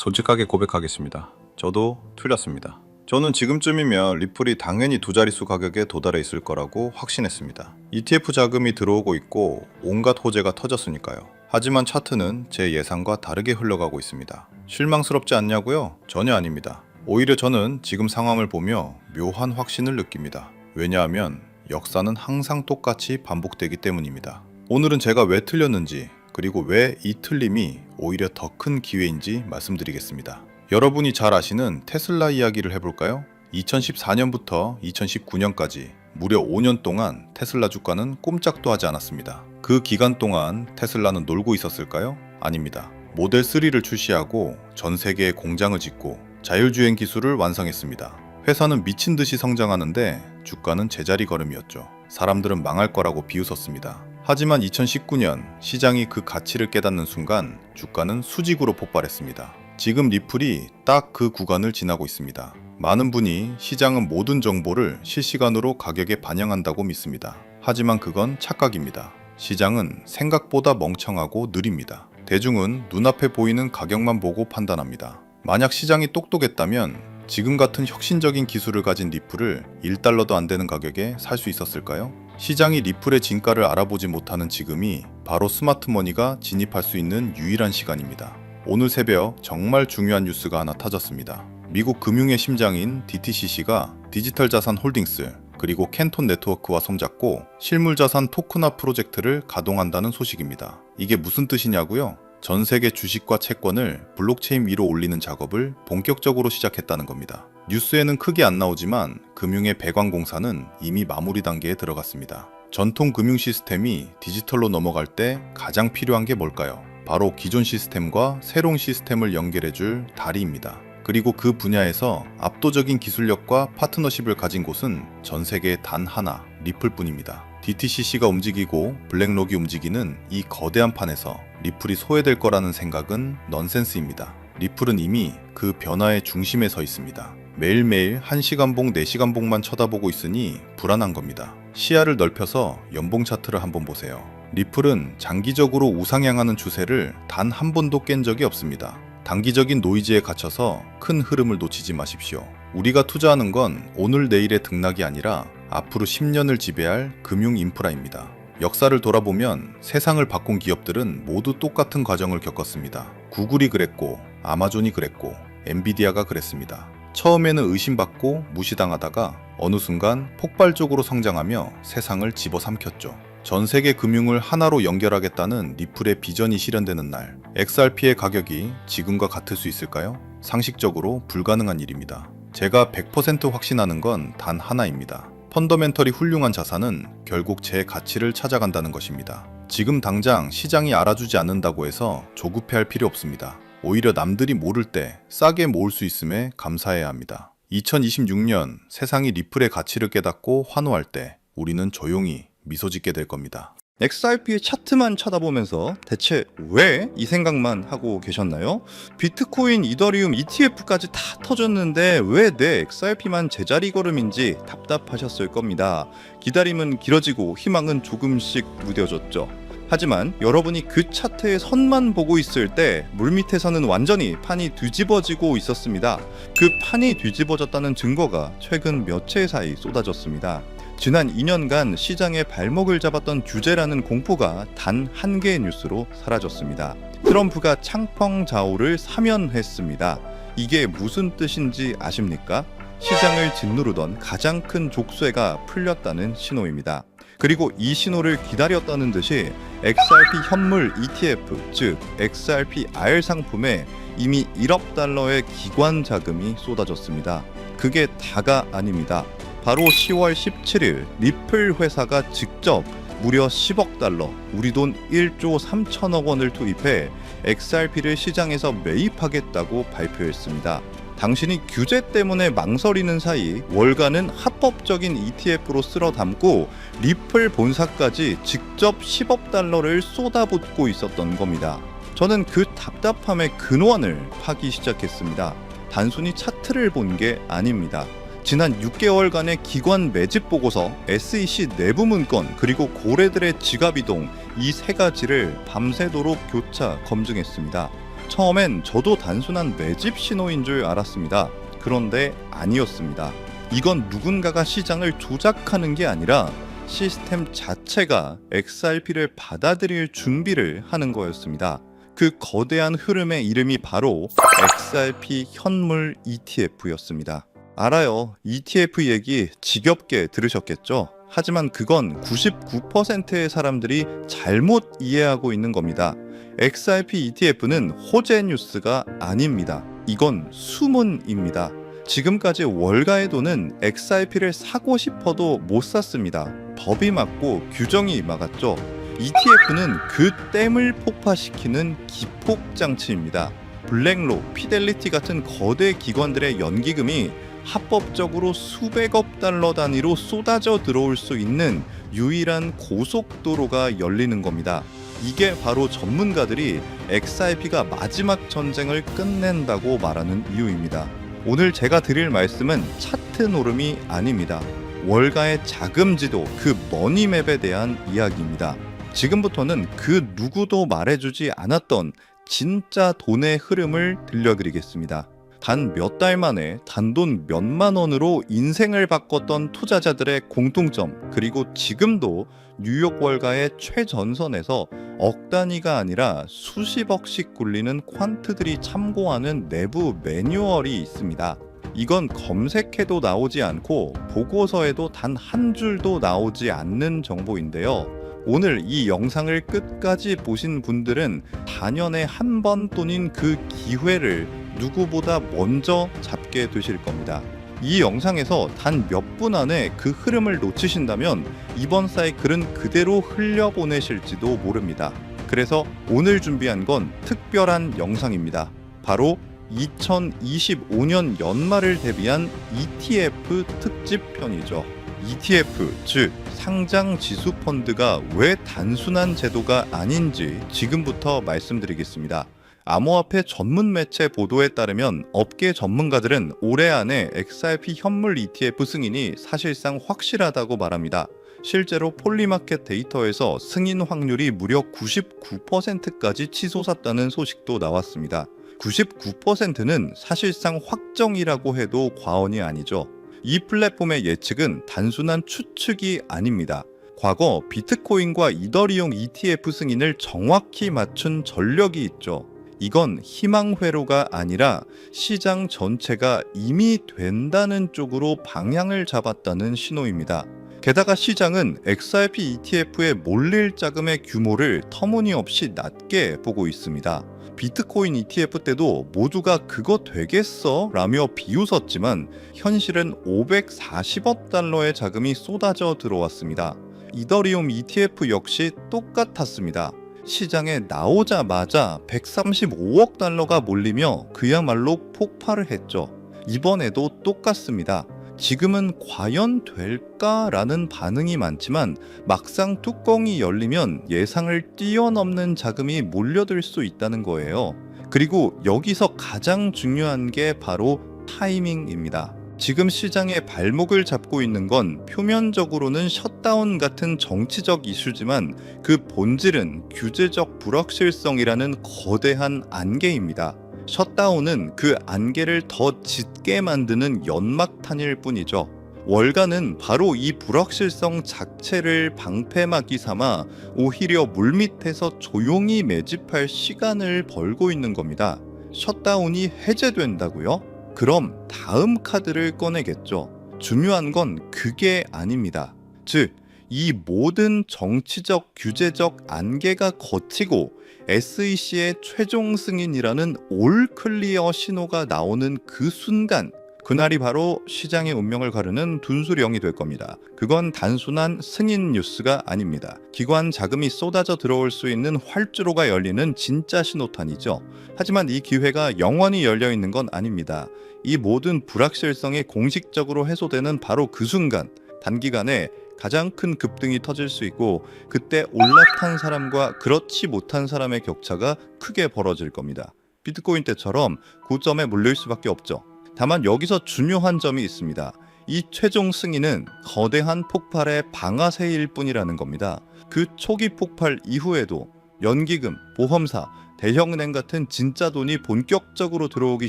솔직하게 고백하겠습니다. 저도 틀렸습니다. 저는 지금쯤이면 리플이 당연히 두 자릿수 가격에 도달해 있을 거라고 확신했습니다. ETF 자금이 들어오고 있고 온갖 호재가 터졌으니까요. 하지만 차트는 제 예상과 다르게 흘러가고 있습니다. 실망스럽지 않냐고요? 전혀 아닙니다. 오히려 저는 지금 상황을 보며 묘한 확신을 느낍니다. 왜냐하면 역사는 항상 똑같이 반복되기 때문입니다. 오늘은 제가 왜 틀렸는지, 그리고 왜 이 틀림이 오히려 더 큰 기회인지 말씀드리겠습니다. 여러분이 잘 아시는 테슬라 이야기를 해볼까요? 2014년부터 2019년까지 무려 5년 동안 테슬라 주가는 꼼짝도 하지 않았습니다. 그 기간 동안 테슬라는 놀고 있었을까요? 아닙니다. 모델 3를 출시하고 전 세계에 공장을 짓고 자율주행 기술을 완성했습니다. 회사는 미친 듯이 성장하는데 주가는 제자리 걸음이었죠. 사람들은 망할 거라고 비웃었습니다. 하지만 2019년 시장이 그 가치를 깨닫는 순간 주가는 수직으로 폭발했습니다. 지금 리플이 딱 그 구간을 지나고 있습니다. 많은 분이 시장은 모든 정보를 실시간으로 가격에 반영한다고 믿습니다. 하지만 그건 착각입니다. 시장은 생각보다 멍청하고 느립니다. 대중은 눈앞에 보이는 가격만 보고 판단합니다. 만약 시장이 똑똑했다면 지금 같은 혁신적인 기술을 가진 리플을 1달러도 안 되는 가격에 살 수 있었을까요? 시장이 리플의 진가를 알아보지 못하는 지금이 바로 스마트머니가 진입할 수 있는 유일한 시간입니다. 오늘 새벽 정말 중요한 뉴스가 하나 터졌습니다. 미국 금융의 심장인 DTCC가 디지털 자산 홀딩스 그리고 캔톤 네트워크와 손잡고 실물자산 토큰화 프로젝트를 가동한다는 소식입니다. 이게 무슨 뜻이냐고요? 전 세계 주식과 채권을 블록체인 위로 올리는 작업을 본격적으로 시작했다는 겁니다. 뉴스에는 크게 안 나오지만 금융의 배관공사는 이미 마무리 단계에 들어갔습니다. 전통 금융 시스템이 디지털로 넘어갈 때 가장 필요한 게 뭘까요? 바로 기존 시스템과 새로운 시스템을 연결해줄 다리입니다. 그리고 그 분야에서 압도적인 기술력과 파트너십을 가진 곳은 전 세계에 단 하나, 리플뿐입니다. DTCC가 움직이고 블랙록이 움직이는 이 거대한 판에서 리플이 소외될 거라는 생각은 넌센스입니다. 리플은 이미 그 변화의 중심에 서 있습니다. 매일매일 1시간봉, 4시간봉만 쳐다보고 있으니 불안한 겁니다. 시야를 넓혀서 연봉 차트를 한번 보세요. 리플은 장기적으로 우상향하는 추세를 단 한 번도 깬 적이 없습니다. 단기적인 노이즈에 갇혀서 큰 흐름을 놓치지 마십시오. 우리가 투자하는 건 오늘 내일의 등락이 아니라 앞으로 10년을 지배할 금융 인프라입니다. 역사를 돌아보면 세상을 바꾼 기업들은 모두 똑같은 과정을 겪었습니다. 구글이 그랬고, 아마존이 그랬고, 엔비디아가 그랬습니다. 처음에는 의심받고 무시당하다가 어느 순간 폭발적으로 성장하며 세상을 집어삼켰죠. 전 세계 금융을 하나로 연결하겠다는 리플의 비전이 실현되는 날, XRP의 가격이 지금과 같을 수 있을까요? 상식적으로 불가능한 일입니다. 제가 100% 확신하는 건 단 하나입니다. 펀더멘털이 훌륭한 자산은 결국 제 가치를 찾아간다는 것입니다. 지금 당장 시장이 알아주지 않는다고 해서 조급해할 필요 없습니다. 오히려 남들이 모를 때 싸게 모을 수 있음에 감사해야 합니다. 2026년 세상이 리플의 가치를 깨닫고 환호할 때 우리는 조용히 미소 짓게 될 겁니다. XRP의 차트만 쳐다보면서 대체 왜 이 생각만 하고 계셨나요? 비트코인, 이더리움, ETF까지 다 터졌는데 왜 내 XRP만 제자리 걸음인지 답답하셨을 겁니다. 기다림은 길어지고 희망은 조금씩 무뎌졌죠. 하지만 여러분이 그 차트의 선만 보고 있을 때 물밑에서는 완전히 판이 뒤집어지고 있었습니다. 그 판이 뒤집어졌다는 증거가 최근 며칠 사이 쏟아졌습니다. 지난 2년간 시장의 발목을 잡았던 규제라는 공포가 단 한 개의 뉴스로 사라졌습니다. 트럼프가 창펑자오를 사면했습니다. 이게 무슨 뜻인지 아십니까? 시장을 짓누르던 가장 큰 족쇄가 풀렸다는 신호입니다. 그리고 이 신호를 기다렸다는 듯이 XRP 현물 ETF, 즉 XRPR 상품에 이미 1억 달러의 기관 자금이 쏟아졌습니다. 그게 다가 아닙니다. 바로 10월 17일 리플 회사가 직접 무려 10억 달러, 우리 돈 1조 3천억 원을 투입해 XRP를 시장에서 매입하겠다고 발표했습니다. 당신이 규제 때문에 망설이는 사이 월가는 합법적인 ETF로 쓸어 담고 리플 본사까지 직접 10억 달러를 쏟아붓고 있었던 겁니다. 저는 그 답답함의 근원을 파기 시작했습니다. 단순히 차트를 본 게 아닙니다. 지난 6개월간의 기관 매집 보고서, SEC 내부 문건, 그리고 고래들의 지갑 이동, 이 세 가지를 밤새도록 교차 검증했습니다. 처음엔 저도 단순한 매집 신호인 줄 알았습니다. 그런데 아니었습니다. 이건 누군가가 시장을 조작하는 게 아니라 시스템 자체가 XRP를 받아들일 준비를 하는 거였습니다. 그 거대한 흐름의 이름이 바로 XRP 현물 ETF였습니다. 알아요. ETF 얘기 지겹게 들으셨겠죠? 하지만 그건 99%의 사람들이 잘못 이해하고 있는 겁니다. XRP ETF는 호재 뉴스가 아닙니다. 이건 수문입니다. 지금까지 월가의 돈은 XRP를 사고 싶어도 못 샀습니다. 법이 막고 규정이 막았죠. ETF는 그 댐을 폭파시키는 기폭장치입니다. 블랙로, 피델리티 같은 거대 기관들의 연기금이 합법적으로 수백억 달러 단위로 쏟아져 들어올 수 있는 유일한 고속도로가 열리는 겁니다. 이게 바로 전문가들이 XRP가 마지막 전쟁을 끝낸다고 말하는 이유입니다. 오늘 제가 드릴 말씀은 차트 노름이 아닙니다. 월가의 자금지도, 그 머니맵에 대한 이야기입니다. 지금부터는 그 누구도 말해주지 않았던 진짜 돈의 흐름을 들려드리겠습니다. 단 몇 달 만에 단돈 몇만 원으로 인생을 바꿨던 투자자들의 공통점, 그리고 지금도 뉴욕 월가의 최전선에서 억 단위가 아니라 수십억씩 굴리는 퀀트들이 참고하는 내부 매뉴얼이 있습니다. 이건 검색해도 나오지 않고 보고서에도 단 한 줄도 나오지 않는 정보인데요. 오늘 이 영상을 끝까지 보신 분들은 단연에 한 번 돈인 그 기회를 누구보다 먼저 잡게 되실 겁니다. 이 영상에서 단 몇 분 안에 그 흐름을 놓치신다면 이번 사이클은 그대로 흘려보내실지도 모릅니다. 그래서 오늘 준비한 건 특별한 영상입니다. 바로 2025년 연말을 대비한 ETF 특집편이죠. ETF, 즉 상장 지수 펀드가 왜 단순한 제도가 아닌지 지금부터 말씀드리겠습니다. 암호화폐 전문 매체 보도에 따르면 업계 전문가들은 올해 안에 XRP 현물 ETF 승인이 사실상 확실하다고 말합니다. 실제로 폴리마켓 데이터에서 승인 확률이 무려 99%까지 치솟았다는 소식도 나왔습니다. 99%는 사실상 확정이라고 해도 과언이 아니죠. 이 플랫폼의 예측은 단순한 추측이 아닙니다. 과거 비트코인과 이더리움 ETF 승인을 정확히 맞춘 전력이 있죠. 이건 희망회로가 아니라 시장 전체가 이미 된다는 쪽으로 방향을 잡았다는 신호입니다. 게다가 시장은 XRP ETF에 몰릴 자금의 규모를 터무니없이 낮게 보고 있습니다. 비트코인 ETF 때도 모두가 그거 되겠어? 라며 비웃었지만 현실은 540억 달러의 자금이 쏟아져 들어왔습니다. 이더리움 ETF 역시 똑같았습니다. 시장에 나오자마자 135억 달러가 몰리며 그야말로 폭발을 했죠. 이번에도 똑같습니다. 지금은 과연 될까라는 반응이 많지만 막상 뚜껑이 열리면 예상을 뛰어넘는 자금이 몰려들 수 있다는 거예요. 그리고 여기서 가장 중요한 게 바로 타이밍입니다. 지금 시장의 발목을 잡고 있는 건 표면적으로는 셧다운 같은 정치적 이슈지만 그 본질은 규제적 불확실성이라는 거대한 안개입니다. 셧다운은 그 안개를 더 짙게 만드는 연막탄일 뿐이죠. 월가는 바로 이 불확실성 자체를 방패막이 삼아 오히려 물밑에서 조용히 매집할 시간을 벌고 있는 겁니다. 셧다운이 해제된다고요? 그럼 다음 카드를 꺼내겠죠. 중요한 건 그게 아닙니다. 즉, 이 모든 정치적 규제적 안개가 거치고 SEC의 최종 승인이라는 올 클리어 신호가 나오는 그 순간, 그날이 바로 시장의 운명을 가르는 분수령이 될 겁니다. 그건 단순한 승인 뉴스가 아닙니다. 기관 자금이 쏟아져 들어올 수 있는 활주로가 열리는 진짜 신호탄이죠. 하지만 이 기회가 영원히 열려 있는 건 아닙니다. 이 모든 불확실성이 공식적으로 해소되는 바로 그 순간, 단기간에 가장 큰 급등이 터질 수 있고 그때 올라탄 사람과 그렇지 못한 사람의 격차가 크게 벌어질 겁니다. 비트코인 때처럼 고점에 몰릴 수밖에 없죠. 다만 여기서 중요한 점이 있습니다. 이 최종 승인은 거대한 폭발의 방아쇠일 뿐이라는 겁니다. 그 초기 폭발 이후에도 연기금, 보험사, 대형은행 같은 진짜 돈이 본격적으로 들어오기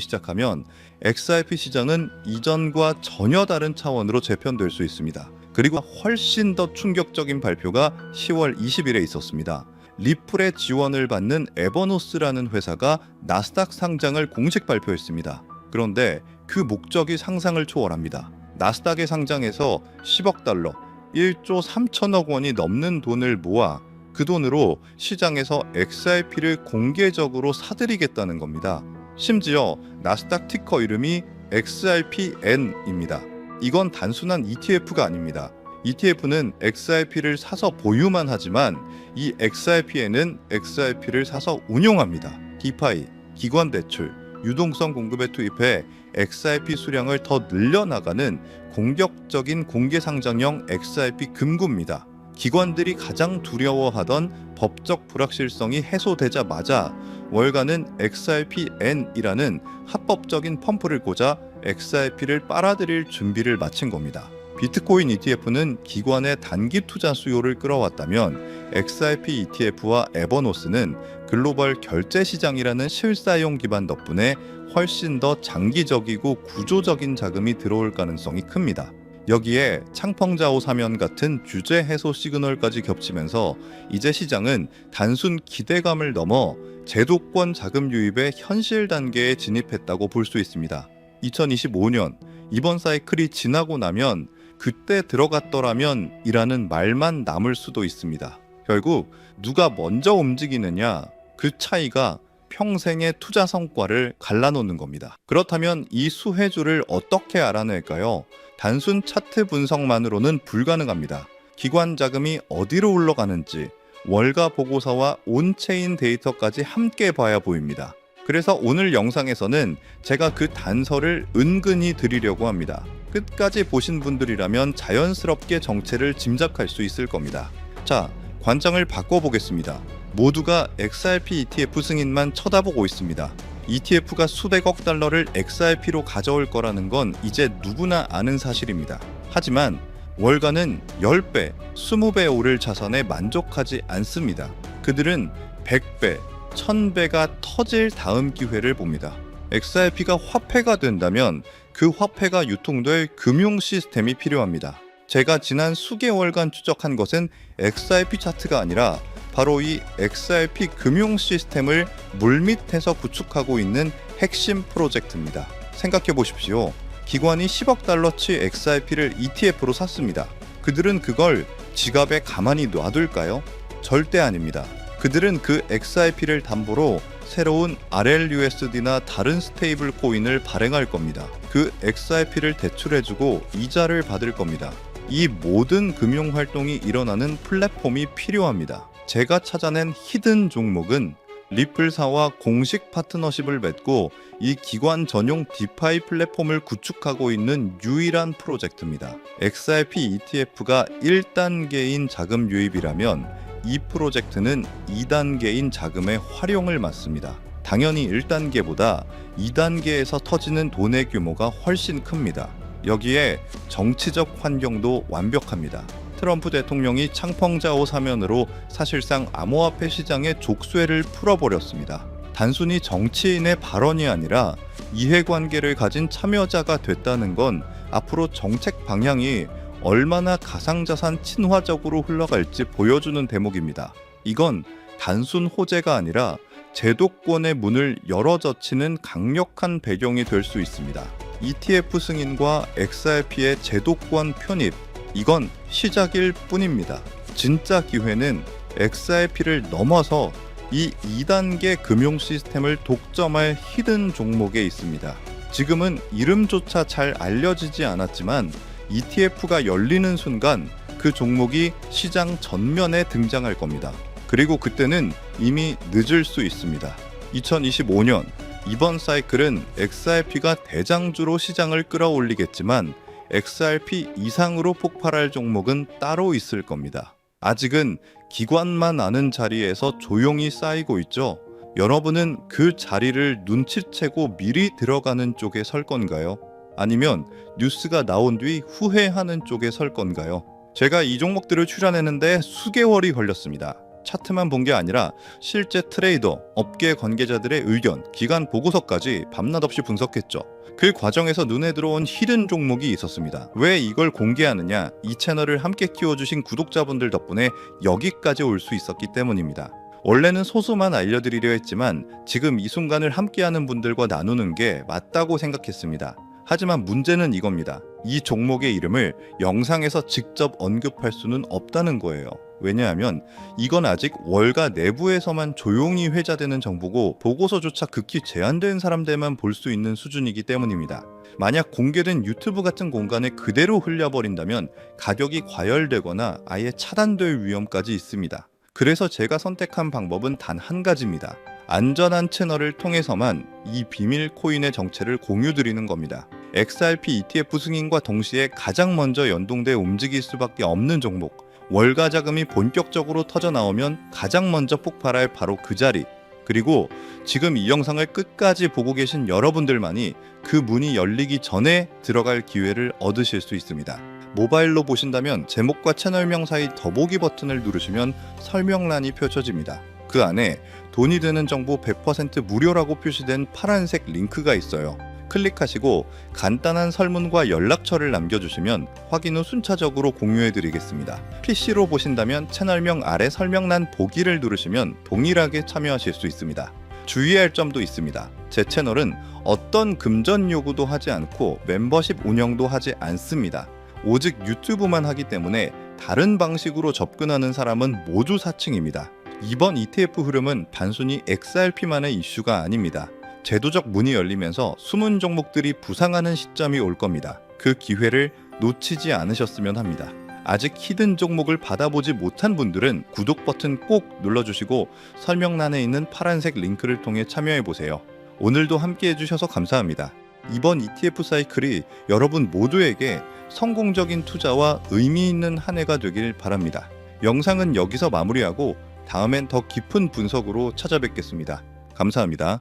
시작하면 XRP 시장은 이전과 전혀 다른 차원으로 재편될 수 있습니다. 그리고 훨씬 더 충격적인 발표가 10월 20일에 있었습니다. 리플의 지원을 받는 에버노스라는 회사가 나스닥 상장을 공식 발표했습니다. 그런데 그 목적이 상상을 초월합니다. 나스닥에 상장해서 10억 달러, 1조 3천억 원이 넘는 돈을 모아 그 돈으로 시장에서 XRP를 공개적으로 사들이겠다는 겁니다. 심지어 나스닥 티커 이름이 XRPN입니다. 이건 단순한 ETF가 아닙니다. ETF는 XRP를 사서 보유만 하지만 이 XRPN은 XRP를 사서 운용합니다. 디파이, 기관 대출, 유동성 공급에 투입해 XRP 수량을 더 늘려나가는 공격적인 공개 상장형 XRP 금고입니다. 기관들이 가장 두려워하던 법적 불확실성이 해소되자마자 월가는 XRPN이라는 합법적인 펌프를 꽂아 XRP를 빨아들일 준비를 마친 겁니다. 비트코인 ETF는 기관의 단기 투자 수요를 끌어왔다면 XRP ETF와 에버노스는 글로벌 결제 시장이라는 실사용 기반 덕분에 훨씬 더 장기적이고 구조적인 자금이 들어올 가능성이 큽니다. 여기에 창펑자오 사면 같은 규제 해소 시그널까지 겹치면서 이제 시장은 단순 기대감을 넘어 제도권 자금 유입의 현실 단계에 진입했다고 볼 수 있습니다. 2025년 이번 사이클이 지나고 나면 그때 들어갔더라면 이라는 말만 남을 수도 있습니다. 결국 누가 먼저 움직이느냐, 그 차이가 평생의 투자 성과를 갈라놓는 겁니다. 그렇다면 이 수혜주를 어떻게 알아낼까요? 단순 차트 분석만으로는 불가능합니다. 기관 자금이 어디로 흘러가는지 월가 보고서와 온체인 데이터까지 함께 봐야 보입니다. 그래서 오늘 영상에서는 제가 그 단서를 은근히 드리려고 합니다. 끝까지 보신 분들이라면 자연스럽게 정체를 짐작할 수 있을 겁니다. 자, 관점을 바꿔보겠습니다. 모두가 XRP ETF 승인만 쳐다보고 있습니다. ETF가 수백억 달러를 XRP로 가져올 거라는 건 이제 누구나 아는 사실입니다. 하지만 월가는 10배, 20배 오를 자산에 만족하지 않습니다. 그들은 100배, 1000배가 터질 다음 기회를 봅니다. XRP가 화폐가 된다면 그 화폐가 유통될 금융 시스템이 필요합니다. 제가 지난 수개월간 추적한 것은 XRP 차트가 아니라 바로 이 XRP 금융 시스템을 물밑에서 구축하고 있는 핵심 프로젝트입니다. 생각해 보십시오. 기관이 10억 달러치 XRP를 ETF로 샀습니다. 그들은 그걸 지갑에 가만히 놔둘까요? 절대 아닙니다. 그들은 그 XRP를 담보로 새로운 RLUSD나 다른 스테이블 코인을 발행할 겁니다. 그 XRP를 대출해주고 이자를 받을 겁니다. 이 모든 금융 활동이 일어나는 플랫폼이 필요합니다. 제가 찾아낸 히든 종목은 리플사와 공식 파트너십을 맺고 이 기관 전용 디파이 플랫폼을 구축하고 있는 유일한 프로젝트입니다. XRP ETF가 1단계인 자금 유입이라면 이 프로젝트는 2단계인 자금의 활용을 맡습니다. 당연히 1단계보다 2단계에서 터지는 돈의 규모가 훨씬 큽니다. 여기에 정치적 환경도 완벽합니다. 트럼프 대통령이 창펑자오 사면으로 사실상 암호화폐 시장의 족쇄를 풀어버렸습니다. 단순히 정치인의 발언이 아니라 이해관계를 가진 참여자가 됐다는 건 앞으로 정책 방향이 얼마나 가상자산 친화적으로 흘러갈지 보여주는 대목입니다. 이건 단순 호재가 아니라 제도권의 문을 열어젖히는 강력한 배경이 될 수 있습니다. ETF 승인과 XRP의 제도권 편입, 이건 시작일 뿐입니다. 진짜 기회는 XRP를 넘어서 이 2단계 금융 시스템을 독점할 히든 종목에 있습니다. 지금은 이름조차 잘 알려지지 않았지만 ETF가 열리는 순간 그 종목이 시장 전면에 등장할 겁니다. 그리고 그때는 이미 늦을 수 있습니다. 2025년 이번 사이클은 XRP가 대장주로 시장을 끌어올리겠지만 XRP 이상으로 폭발할 종목은 따로 있을 겁니다. 아직은 기관만 아는 자리에서 조용히 쌓이고 있죠. 여러분은 그 자리를 눈치채고 미리 들어가는 쪽에 설 건가요? 아니면 뉴스가 나온 뒤 후회하는 쪽에 설 건가요? 제가 이 종목들을 출연했는데 수개월이 걸렸습니다. 차트만 본 게 아니라 실제 트레이더, 업계 관계자들의 의견, 기관 보고서까지 밤낮 없이 분석했죠. 그 과정에서 눈에 들어온 히든 종목이 있었습니다. 왜 이걸 공개하느냐? 이 채널을 함께 키워주신 구독자분들 덕분에 여기까지 올 수 있었기 때문입니다. 원래는 소수만 알려드리려 했지만 지금 이 순간을 함께하는 분들과 나누는 게 맞다고 생각했습니다. 하지만 문제는 이겁니다. 이 종목의 이름을 영상에서 직접 언급할 수는 없다는 거예요. 왜냐하면 이건 아직 월가 내부에서만 조용히 회자되는 정보고 보고서조차 극히 제한된 사람들만 볼 수 있는 수준이기 때문입니다. 만약 공개된 유튜브 같은 공간에 그대로 흘려버린다면 가격이 과열되거나 아예 차단될 위험까지 있습니다. 그래서 제가 선택한 방법은 단 한 가지입니다. 안전한 채널을 통해서만 이 비밀 코인의 정체를 공유드리는 겁니다. XRP ETF 승인과 동시에 가장 먼저 연동돼 움직일 수밖에 없는 종목, 월가 자금이 본격적으로 터져 나오면 가장 먼저 폭발할 바로 그 자리, 그리고 지금 이 영상을 끝까지 보고 계신 여러분들만이 그 문이 열리기 전에 들어갈 기회를 얻으실 수 있습니다. 모바일로 보신다면 제목과 채널명 사이 더보기 버튼을 누르시면 설명란이 펼쳐집니다. 그 안에 돈이 되는 정보 100% 무료라고 표시된 파란색 링크가 있어요. 클릭하시고 간단한 설문과 연락처를 남겨주시면 확인 후 순차적으로 공유해드리겠습니다. PC로 보신다면 채널명 아래 설명란 보기를 누르시면 동일하게 참여하실 수 있습니다. 주의할 점도 있습니다. 제 채널은 어떤 금전 요구도 하지 않고 멤버십 운영도 하지 않습니다. 오직 유튜브만 하기 때문에 다른 방식으로 접근하는 사람은 모두 사칭입니다. 이번 ETF 흐름은 단순히 XRP만의 이슈가 아닙니다. 제도적 문이 열리면서 숨은 종목들이 부상하는 시점이 올 겁니다. 그 기회를 놓치지 않으셨으면 합니다. 아직 히든 종목을 받아보지 못한 분들은 구독 버튼 꼭 눌러주시고 설명란에 있는 파란색 링크를 통해 참여해보세요. 오늘도 함께 해주셔서 감사합니다. 이번 ETF 사이클이 여러분 모두에게 성공적인 투자와 의미 있는 한 해가 되길 바랍니다. 영상은 여기서 마무리하고 다음엔 더 깊은 분석으로 찾아뵙겠습니다. 감사합니다.